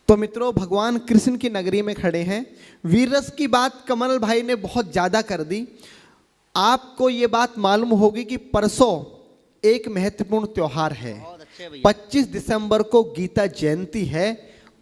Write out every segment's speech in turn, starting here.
तो मित्रों, भगवान कृष्ण की नगरी में खड़े हैं। वीर रस की बात कमल भाई ने बहुत ज़्यादा कर दी। आपको ये बात मालूम होगी कि परसों एक महत्वपूर्ण त्योहार है। 25 दिसंबर को गीता जयंती है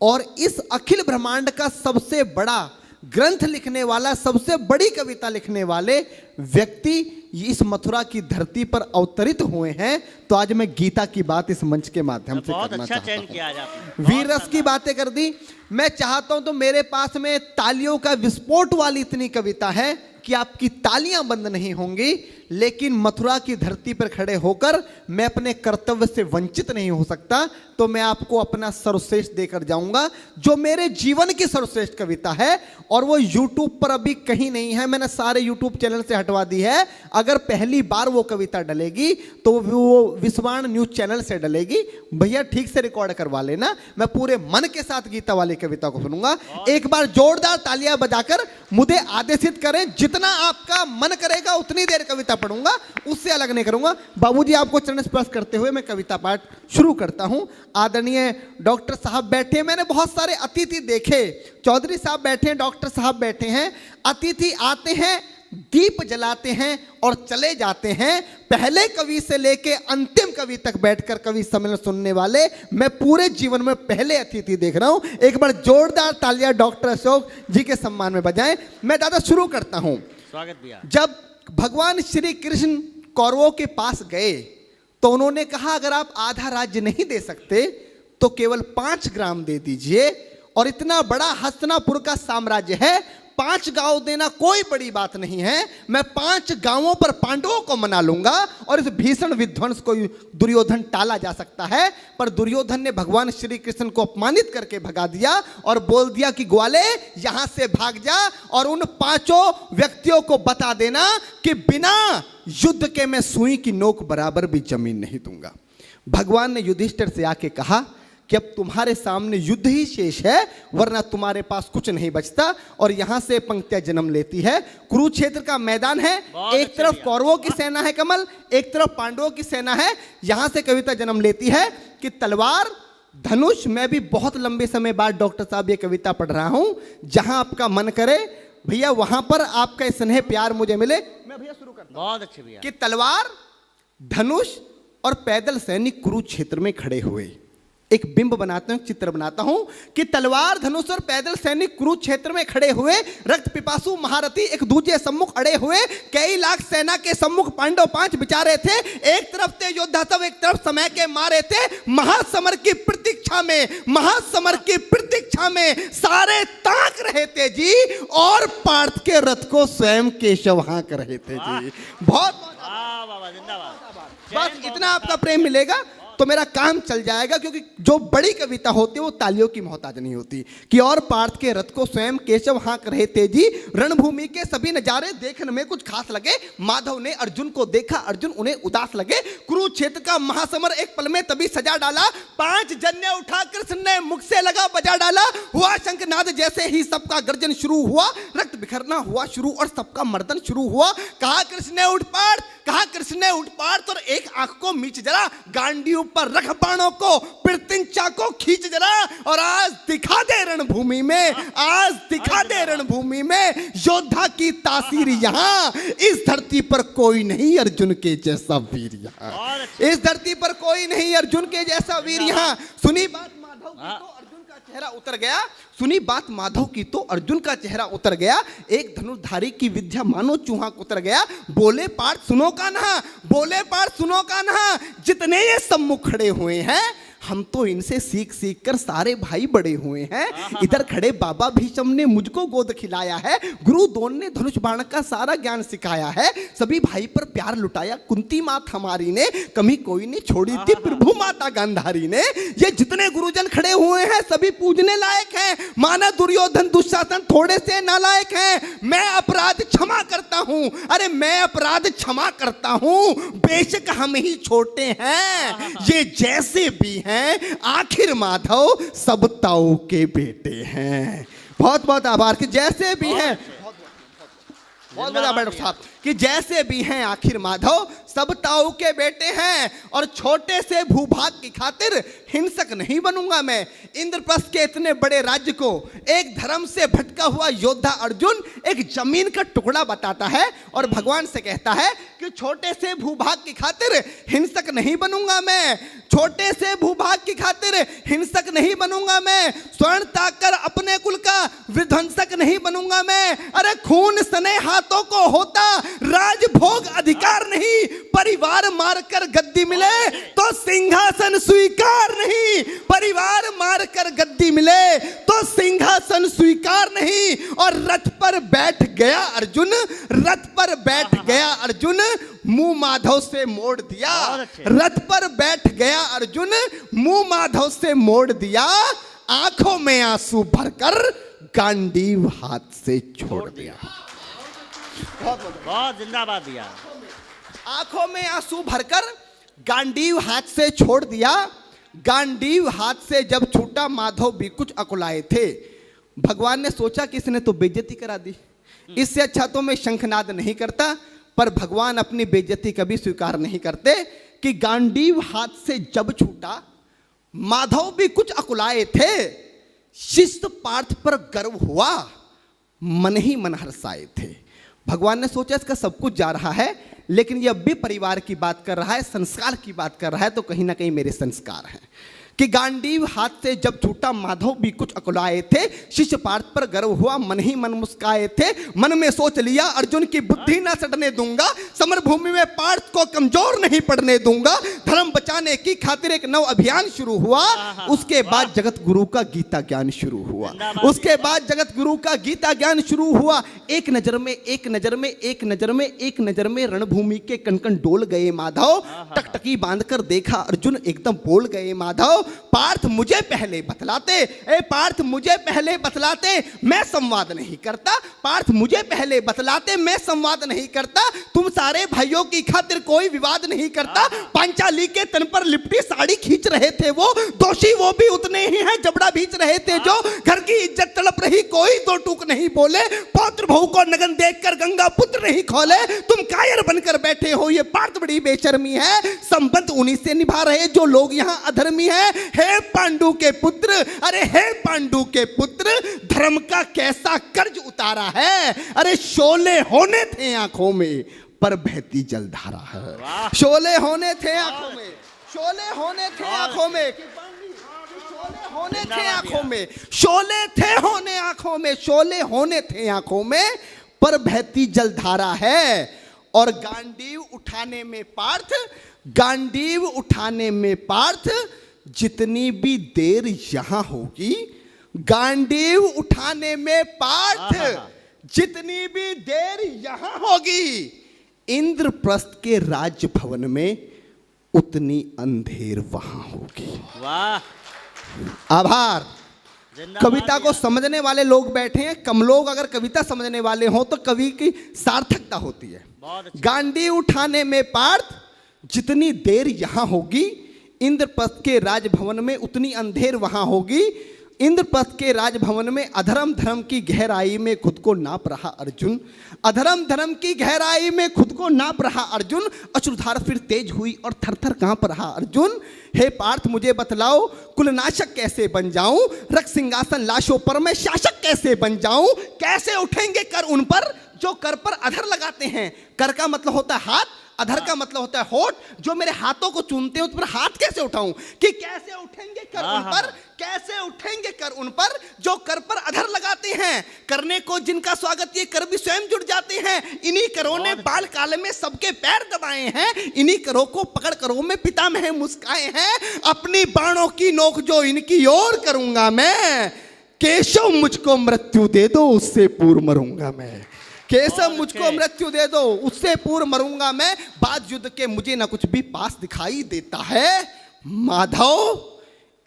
और इस अखिल ब्रह्मांड का सबसे बड़ा ग्रंथ लिखने वाला, सबसे बड़ी कविता लिखने वाले व्यक्ति इस मथुरा की धरती पर अवतरित हुए हैं। तो आज मैं गीता की बात इस मंच के माध्यम से करना चाहता हूं। वीर रस की बातें कर दी। मैं चाहता हूं तो मेरे पास में तालियों का विस्फोट वाली इतनी कविता है कि आपकी तालियां बंद नहीं होंगी, लेकिन मथुरा की धरती पर खड़े होकर मैं अपने कर्तव्य से वंचित नहीं हो सकता। तो मैं आपको अपना सर्वश्रेष्ठ देकर जाऊंगा, जो मेरे जीवन की सर्वश्रेष्ठ कविता है। और वो YouTube पर अभी कहीं नहीं है, मैंने सारे YouTube चैनल से हटवा दी है। अगर पहली बार वो कविता डलेगी तो वो विश्वान न्यूज चैनल से डलेगी। भैया ठीक से रिकॉर्ड करवा लेना, मैं पूरे मन के साथ गीता वाली कविता को सुनूंगा। एक बार जोरदार तालियां बजाकर मुझे आदेशित करें, जितना आपका मन करेगा उतनी देर कविता पढ़ूंगा, उससे अलग नहीं करूंगा। बाबूजी आपको चरण स्पर्श करते हुए मैं कविता पाठ शुरू करता हूं। आदरणीय डॉक्टर साहब बैठे, मैंने बहुत सारे अतिथि देखे। चौधरी साहब बैठे हैं, डॉक्टर साहब बैठे हैं। अतिथि आते हैं, दीप जलाते हैं और चले जाते हैं। पहले कवि से लेके अंतिम कवि तक बैठकर कवि सम्मेलन सुनने वाले मैं पूरे जीवन में पहले अतिथि देख रहा हूं। एक बार जोरदार तालियां डॉक्टर अशोक जी के सम्मान में बजाएं। मैं दादा शुरू करता हूं। स्वागत भैया। जब भगवान श्री कृष्ण कौरवों के पास गए तो उन्होंने कहा, अगर आप आधा राज्य नहीं दे सकते तो केवल 5 ग्राम दे दीजिए। और इतना बड़ा हस्तिनापुर का साम्राज्य है, 5 गांव देना कोई बड़ी बात नहीं है। मैं 5 गांवों पर पांडवों को मना लूंगा और इस भीषण विध्वंस को दुर्योधन टाला जा सकता है। पर दुर्योधन ने भगवान श्री कृष्ण को अपमानित करके भगा दिया और बोल दिया कि ग्वाले यहां से भाग जा और उन 5 व्यक्तियों को बता देना कि बिना युद्ध के मैं सुई की नोक बराबर भी जमीन नहीं दूंगा। भगवान ने युधिष्ठिर से आके कहा कि अब तुम्हारे सामने युद्ध ही शेष है, वरना तुम्हारे पास कुछ नहीं बचता। और यहां से पंक्तियां जन्म लेती है। कुरुक्षेत्र का मैदान है, एक तरफ कौरवों की सेना है कमल, एक तरफ पांडवों की सेना है। यहां से कविता जन्म लेती है कि तलवार धनुष। मैं भी बहुत लंबे समय बाद डॉक्टर साहब ये कविता पढ़ रहा हूं। जहां आपका मन करे भैया वहां पर आपका स्नेह प्यार मुझे मिले। मैं भैया शुरू करता हूं। बहुत अच्छे भैया। कि तलवार धनुष और पैदल सैनिक कुरुक्षेत्र में खड़े हुए। एक बिंब बनाता हूं, चित्र बनाता हूं कि तलवार धनुष और पैदल सैनिक कुरुक्षेत्र में खड़े हुए। रक्त पिपासु महारथी एक दूसरे सम्मुख अड़े हुए। कई लाख सेना के सम्मुख पांडव 5 बिचारे थे। एक तरफ थे योद्धा सब, एक तरफ समय के मारे थे। महासमर की प्रतीक्षा में, महासमर की प्रतीक्षा में सारे ताक रहे थे जी। और पार्थ के रथ को स्वयं केशव हाँक रहे थे जी। बहुत बस इतना आपका प्रेम मिलेगा तो मेरा काम चल जाएगा, क्योंकि जो बड़ी कविता होती है वो तालियों की मोहताज नहीं होती। कि और पार्थ के रथ को स्वयं केशव हाँक रहे थे जी। रणभूमि के सभी नजारे देखने में कुछ खास लगे। माधव ने अर्जुन को देखा, अर्जुन उन्हें उदास लगे। कुरुक्षेत्र का महासमर एक पल में तभी सजा डाला। 5 जन्य उठा कृष्ण ने मुख से लगा बजा डाला। हुआ शंखनाद जैसे ही सबका गर्जन शुरू हुआ। रक्त बिखरना हुआ शुरू और सबका मर्दन शुरू हुआ। कहा कृष्ण ने उठ पार्थ, कहा कृष्ण ने उठ पार्थ और एक आंख को मीच जरा। गांडी पर रख बाणों को, प्रत्यंचा को खींच जरा। और आज दिखा दे रणभूमि में, आज दिखा दे रणभूमि में योद्धा की तासीर। यहाँ इस धरती पर कोई नहीं अर्जुन के जैसा वीर। यहाँ इस धरती पर कोई नहीं अर्जुन के जैसा वीर। यहाँ सुनी बात माधव की तो अर्जुन का चेहरा उतर गया। सुनी बात माधव की तो अर्जुन का चेहरा उतर गया। एक धनुर्धारी की विद्या मानो चूहा उतर गया। बोले पार्थ सुनो कान्हा, बोले पार्थ सुनो कान्हा, जितने ये सम्मुख खड़े हुए हैं हम तो इनसे सीख सीख कर सारे भाई बड़े हुए हैं। इधर खड़े बाबा भीष्म ने मुझको गोद खिलाया है। गुरु द्रोण ने धनुष बाण का सारा ज्ञान सिखाया है। सभी भाई पर प्यार लुटाया कुंती मात हमारी ने, कमी कोई नहीं छोड़ी थी प्रभु माता गांधारी ने। ये जितने गुरुजन खड़े हुए हैं सभी पूजने लायक हैं। माना दुर्योधन दुशासन थोड़े से नालायक हैं। मैं अपराध क्षमा करता हूं, अरे मैं अपराध क्षमा करता हूं। बेशक हम ही छोटे हैं, ये जैसे भी हैं, आखिर माधव सब ताऊ के बेटे हैं। बहुत बहुत आभार कि जैसे भी हैं। बहुत बढ़िया डॉक्टर साहब कि जैसे भी हैं आखिर माधव सब ताऊ के बेटे हैं और छोटे से भूभाग की खातिर हिंसक नहीं बनूंगा मैं। इंद्रप्रस्थ के इतने बड़े राज्य को एक धर्म से भटका हुआ योद्धा अर्जुन एक जमीन का टुकड़ा बताता है और भगवान से कहता है कि छोटे से भूभाग की खातिर हिंसक नहीं बनूंगा मैं, छोटे से भूभाग की खातिर हिंसक नहीं बनूंगा मैं, स्वर्ण ताकर अपने कुल का विध्वंसक नहीं बनूंगा मैं। अरे खून सने हाथों को होता राजभोग अधिकार नहीं, परिवार मारकर गद्दी मिले तो सिंहासन स्वीकार नहीं, परिवार मारकर गद्दी मिले तो सिंहासन स्वीकार नहीं। और रथ पर बैठ गया अर्जुन, रथ पर बैठ गया अर्जुन, मुंह माधव से मोड़ दिया, रथ पर बैठ गया अर्जुन, मुंह माधव से मोड़ दिया, आंखों में आंसू भरकर गांडीव हाथ से छोड़ दिया। बहुत जिंदाबाद दिया। आंखों में आंसू भरकर गांडीव हाथ से छोड़ दिया। गांडीव हाथ से जब छूटा माधव भी कुछ अकुलाए थे। भगवान ने सोचा कि इसने तो बेइज्जती करा दी, इससे अच्छा तो मैं शंखनाद नहीं करता, पर भगवान अपनी बेइज्जती कभी स्वीकार नहीं करते कि गांडीव हाथ से जब छूटा माधव भी कुछ अकुलाए थे। शिष्ट पार्थ पर गर्व हुआ, मन ही मन हर्षाए थे। भगवान ने सोचा इसका सब कुछ जा रहा है, लेकिन ये अब भी परिवार की बात कर रहा है, संस्कार की बात कर रहा है, तो कहीं ना कहीं मेरे संस्कार हैं कि गांडीव हाथ से जब छूटा माधव भी कुछ अकुलाए थे। शिष्य पार्थ पर गर्व हुआ, मन ही मन मुस्काए थे। मन में सोच लिया अर्जुन की बुद्धि ना सड़ने दूंगा, समर भूमि में पार्थ को कमजोर नहीं पड़ने दूंगा। धर्म बचाने की खातिर एक नव अभियान शुरू हुआ। उसके बाद जगत गुरु का गीता ज्ञान शुरू हुआ, उसके बाद जगत गुरु का गीता ज्ञान शुरू हुआ। एक नजर में एक नजर में एक नजर में एक नजर में रणभूमि के कण-कण डोल गए माधव। टकटकी बांधकर देखा अर्जुन, एकदम बोल गए माधव, पार्थ मुझे पहले बतलाते, ए पार्थ मुझे पहले बतलाते, मैं संवाद नहीं करता, पार्थ मुझे पहले बतलाते, मैं संवाद नहीं करता। तुम सारे भाइयों की खातिर कोई विवाद नहीं करता। पांचाली के तन पर लिपटी साड़ी खींच रहे थे वो, दोषी वो भी उतने ही हैं, जबड़ा भींच रहे थे जो। घर की इज्जत तड़प रही, कोई दो टूक नहीं बोले। पौत्र बहू को नगन देखकर गंगा पुत्र नहीं खोले। तुम कायर बनकर बैठे हो, ये पार्थ बड़ी बेशर्मी है। संबंध उन्हीं से निभा रहे जो लोग यहाँ अधर्मी है। हे पांडु के पुत्र, अरे हे पांडु के पुत्र, धर्म का कैसा कर्ज उतारा है। अरे शोले होने थे आंखों में पर बहती जलधारा है। शोले होने थे आंखों में, शोले होने थे आंखों में, शोले होने थे आंखों में, शोले थे होने आंखों में, शोले होने थे आंखों में पर बहती जलधारा है। और गांडीव उठाने में पार्थ, गांडीव उठाने में पार्थ जितनी भी देर यहां होगी, गांडीव उठाने में पार्थ जितनी भी देर यहां होगी, इंद्रप्रस्थ के राजभवन में उतनी अंधेर वहां होगी। वाह, आभार। कविता को समझने वाले लोग बैठे हैं, कम लोग अगर कविता समझने वाले हों तो कवि की सार्थकता होती है। गांडीव उठाने में पार्थ जितनी देर यहां होगी, इंद्रप्रस्थ के राजभवन में उतनी अंधेर वहां होगी। इंद्रप्रस्थ के राजभवन में अधर्म धर्म की गहराई में खुद को नाप रहा अर्जुन, अधर्म धर्म की गहराई में खुद को नाप रहा अर्जुन। अश्रुधार फिर तेज हुई और थर थर कांप रहा अर्जुन। हे पार्थ मुझे बतलाओ, कुलनाशक कैसे बन जाऊं, रक्त सिंहासन लाशों पर मैं शासक कैसे बन जाऊं। कैसे उठेंगे कर उन पर जो कर पर अधर लगाते हैं। कर का मतलब होता है हाथ, अधर का मतलब होता है होठ। जो मेरे हाथों को चूमते हैं उस पर हाथ कैसे उठाऊं, कि कैसे उठेंगे कर उन पर, कैसे उठेंगे कर उन पर जो कर पर अधर लगाते हैं। करने को जिनका स्वागत ये कर भी स्वयं जुड़ जाते हैं। इन्हीं करों ने बाल काल में सबके पैर दबाए हैं, इन्हीं करों को पकड़ करों में पितामह मुस्काए हैं। अपनी बाणों की नोक जो इनकी ओर करूंगा मैं, केशव मुझको मृत्यु दे दो उससे पूर्व मरूंगा मैं। केशव मुझको मृत्यु दे दो उससे पूर्व मरूंगा मैं। बाद युद्ध के मुझे ना कुछ भी पास दिखाई देता है माधव,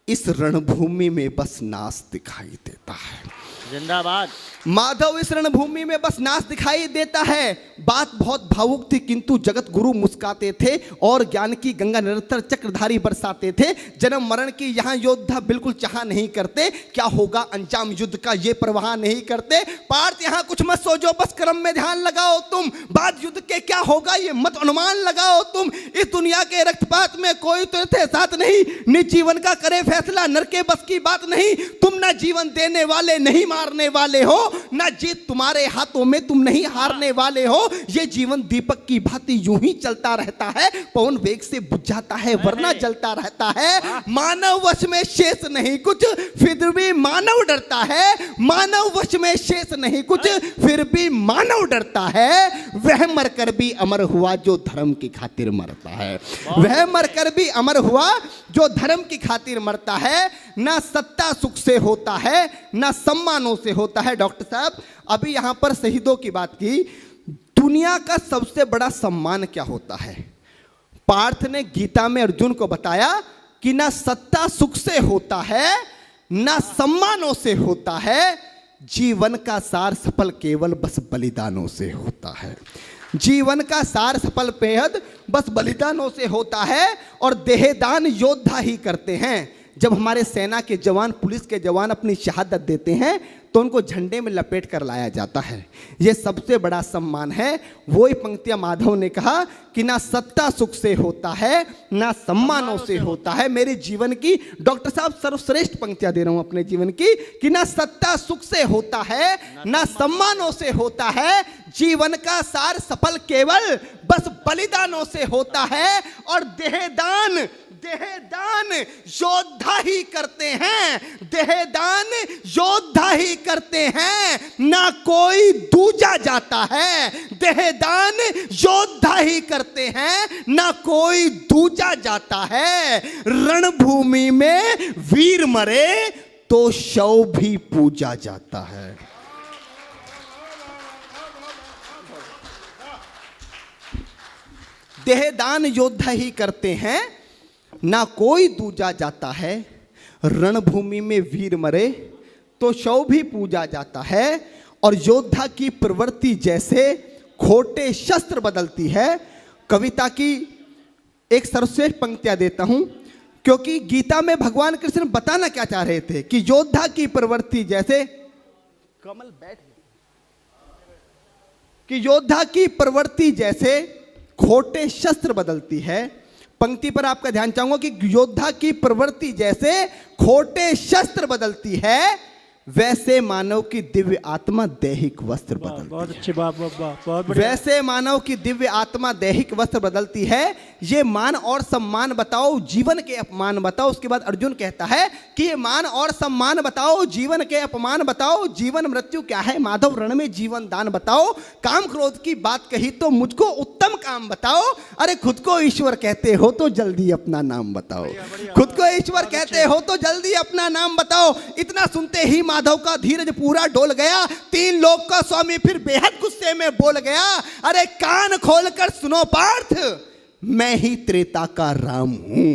इस रणभूमि में बस नाश दिखाई देता है। जिंदाबाद। माधव इस रणभूमि में बस नाच दिखाई देता है। बात बहुत भावुक थी किंतु जगत गुरु मुस्काते थे और ज्ञान की गंगा निरंतर चक्रधारी बरसाते थे। जन्म मरण की यहाँ योद्धा बिल्कुल चाह नहीं करते, क्या होगा अंजाम युद्ध का ये परवाह नहीं करते। पार्थ यहाँ कुछ मत सोचो, बस कर्म में ध्यान लगाओ तुम, बाद युद्ध के क्या होगा ये मत अनुमान लगाओ तुम। इस दुनिया के रक्तपात में कोई तो थे साथ नहीं, निज जीवन का करे फैसला नर के बस की बात नहीं। तुम ना जीवन देने वाले नहीं मारने वाले हो, ना जीत तुम्हारे हाथों में तुम नहीं हारने वाले हो। ये जीवन दीपक की भांति यूं ही चलता रहता है, पवन वेग से बुझ जाता है वरना जलता रहता है। मानव वश में शेष नहीं कुछ फिर भी मानव डरता है, मानव वश में शेष नहीं कुछ फिर भी मानव डरता है। वह मरकर भी अमर हुआ जो धर्म की खातिर मरता है, वह मरकर भी अमर हुआ जो धर्म की खातिर मरता है। ना सत्ता सुख से होता है ना सम्मानों से होता है। डॉक्टर साहब अभी यहां पर शहीदों की बात की, दुनिया का सबसे बड़ा सम्मान क्या होता है? पार्थ ने गीता में अर्जुन को बताया कि ना सत्ता सुख से होता है ना सम्मानों से होता है, जीवन का सार सफल केवल बस बलिदानों से होता है। जीवन का सार सफल बेहद बस बलिदानों से होता है और देहदान योद्धा ही करते हैं। जब हमारे सेना के जवान पुलिस के जवान अपनी शहादत देते हैं तो उनको झंडे में लपेट कर लाया जाता है, ये सबसे बड़ा सम्मान है। वही पंक्तियां माधव ने कहा कि ना सत्ता सुख से होता है ना सम्मानों से होता है। मेरे जीवन की डॉक्टर साहब सर्वश्रेष्ठ पंक्तियां दे रहा हूं अपने जीवन की कि ना सत्ता सुख से होता है ना सम्मानों से होता है, जीवन का सार सफल केवल बस बलिदानों से होता है। और देहदान देहदान योद्धा ही करते हैं, देहदान योद्धा ही करते हैं, ना कोई दूजा जाता है। देहदान योद्धा ही करते हैं ना कोई दूजा जाता है। रणभूमि में वीर मरे तो शव भी पूजा जाता है। देहदान योद्धा ही करते हैं ना कोई दूजा जाता है। रणभूमि में वीर मरे तो शव भी पूजा जाता है। और योद्धा की प्रवृत्ति जैसे खोटे शस्त्र बदलती है। कविता की एक सर्वश्रेष्ठ पंक्तियां देता हूं क्योंकि गीता में भगवान कृष्ण बताना क्या चाह रहे थे कि योद्धा की प्रवृत्ति जैसे कमल बैठ कि योद्धा की प्रवृत्ति जैसे खोटे शस्त्र बदलती है। पंक्ति पर आपका ध्यान चाहूंगा कि योद्धा की प्रवृत्ति जैसे खोटे शस्त्र बदलती है, वैसे मानव की दिव्य आत्मा दैहिक वस्त्र बदलती बहुत है। अच्छी बात, बहुत बढ़िया। वैसे मानव की दिव्य आत्मा दैहिक वस्त्र बदलती है। ये मान और सम्मान बताओ, जीवन के अपमान बताओ। उसके बाद अर्जुन कहता है कि ये मान और सम्मान बताओ, जीवन के अपमान बताओ। जीवन मृत्यु क्या है माधव, रण में जीवन दान बताओ। काम क्रोध की बात कही तो मुझको उत्तम काम बताओ। अरे खुद को ईश्वर कहते हो तो जल्दी अपना नाम बताओ, खुद को ईश्वर कहते हो तो जल्दी अपना नाम बताओ। इतना सुनते ही माधव का धीरज पूरा डोल गया। तीन लोक का स्वामी फिर बेहद गुस्से में बोल गया, अरे कान खोलकर सुनो पार्थ, मैं ही त्रेता का राम हूं।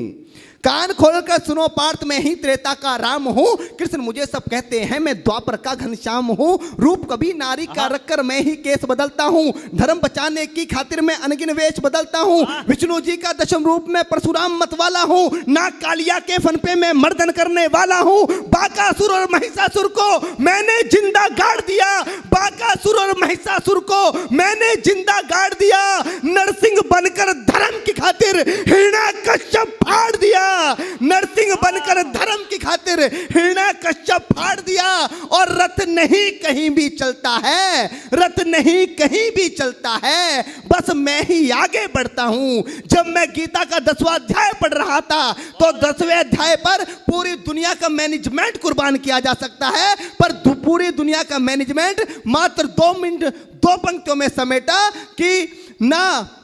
कान खोलकर सुनो पार्थ, मैं ही त्रेता का राम हूं। कृष्ण मुझे सब कहते हैं, मैं द्वापर का घनश्याम हूं। रूप कभी नारी का रखकर मैं ही केस बदलता हूं। धर्म बचाने की खातिर मैं अनगिन वेश बदलता हूं। विष्णु जी का दशम रूप में परशुराम मतवाला हूं। नाग कालिया के फन पे मैं मर्दन करने वाला हूं। बाकासुर और महिषासुर को मैंने जिंदा गाड़ दिया। बाकासुर और महिषासुर को मैंने जिंदा गाड़ दिया। नरसिंह बनकर धर्म की खातिर हिरण्याकश्यप फाड़ दिया। नरसिंह बनकर धर्म की खातिर हिरण्याकश्यप फाड़ दिया। और रथ नहीं कहीं भी चलता है, रथ नहीं कहीं भी चलता है, बस मैं ही आगे बढ़ता हूं। जब मैं गीता का 10वां अध्याय पढ़ रहा था तो 10वें अध्याय पर पूरी दुनिया का मैनेजमेंट कुर्बान किया जा सकता है, पर पूरी दुनिया का मैनेजमेंट मात्र 2 मिनट 2 पंक्तियों में समेटा कि ना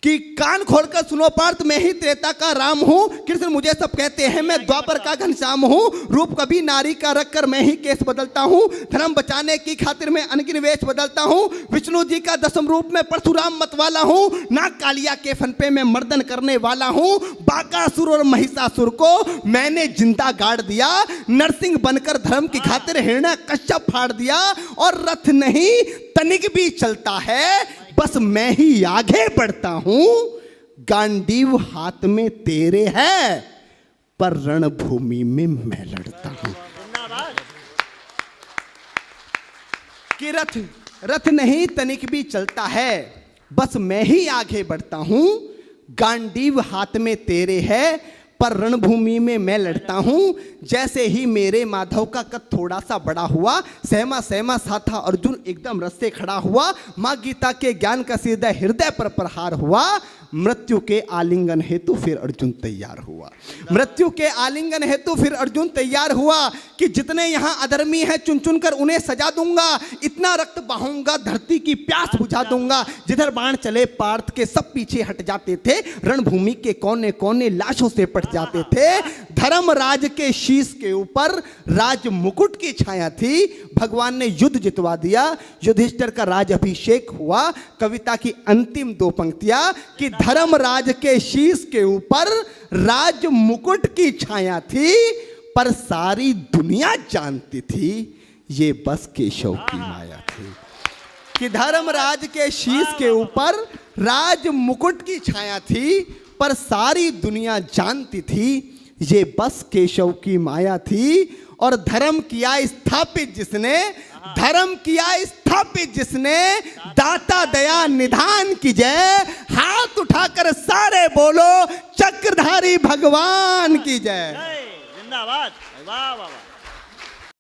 कि कान खोलकर सुनो पार्थ, मैं ही त्रेता का राम हूँ। कृष्ण मुझे सब कहते हैं, मैं द्वापर का घनश्याम हूँ। रूप कभी नारी का रख कर मैं ही केस बदलता हूँ। धर्म बचाने की खातिर मैं अनगिन वेश बदलता हूँ। विष्णु जी का 10वें रूप में परशुराम मतवाला हूँ। नाग कालिया के फन पे मैं मर्दन करने वाला हूँ। बाकासुर और महिषासुर को मैंने जिंदा गाड़ दिया। नरसिंह बनकर धर्म की खातिर हिरण्यकश्यप फाड़ दिया। और रथ नहीं तनिक भी चलता है, बस मैं ही आगे बढ़ता हूं। गांडीव हाथ में तेरे है, पर रणभूमि में मैं लड़ता हूं। कि रथ नहीं तनिक भी चलता है, बस मैं ही आगे बढ़ता हूं। गांडीव हाथ में तेरे है, पर रणभूमि में मैं लड़ता हूं। जैसे ही मेरे माधव का कद थोड़ा सा बड़ा हुआ, सहमा सहमा सा था अर्जुन एकदम रस से खड़ा हुआ। माँ गीता के ज्ञान का सीधा हृदय पर प्रहार हुआ। मृत्यु के आलिंगन हेतु फिर अर्जुन तैयार हुआ। मृत्यु के आलिंगन हेतु फिर अर्जुन तैयार हुआ कि जितने यहाँ अधर्मी हैं चुन चुन कर उन्हें सजा दूंगा। इतना रक्त बहाऊंगा धरती की प्यास बुझा दूंगा। जिधर बाण चले पार्थ के सब पीछे हट जाते थे। रणभूमि के कोने कोने लाशों से पट जाते थे। धर्मराज के शीश के ऊपर राज मुकुट की छाया थी। भगवान ने युद्ध जितवा दिया। युधिष्ठिर का राज अभिषेक हुआ। कविता की अंतिम 2 पंक्तियां कि धर्मराज के शीश के ऊपर राज मुकुट की छाया थी, पर सारी दुनिया जानती थी ये बस केशव की माया थी। कि धर्मराज के शीश के ऊपर राज मुकुट की छाया थी, पर सारी दुनिया जानती थी ये बस केशव की माया थी। और धर्म किया स्थापित जिसने, धर्म किया स्थापित जिसने, दाता दया निधान की जय। हाथ उठाकर सारे बोलो चक्रधारी भगवान की जय। जिंदाबाद। वाह वाह वाह।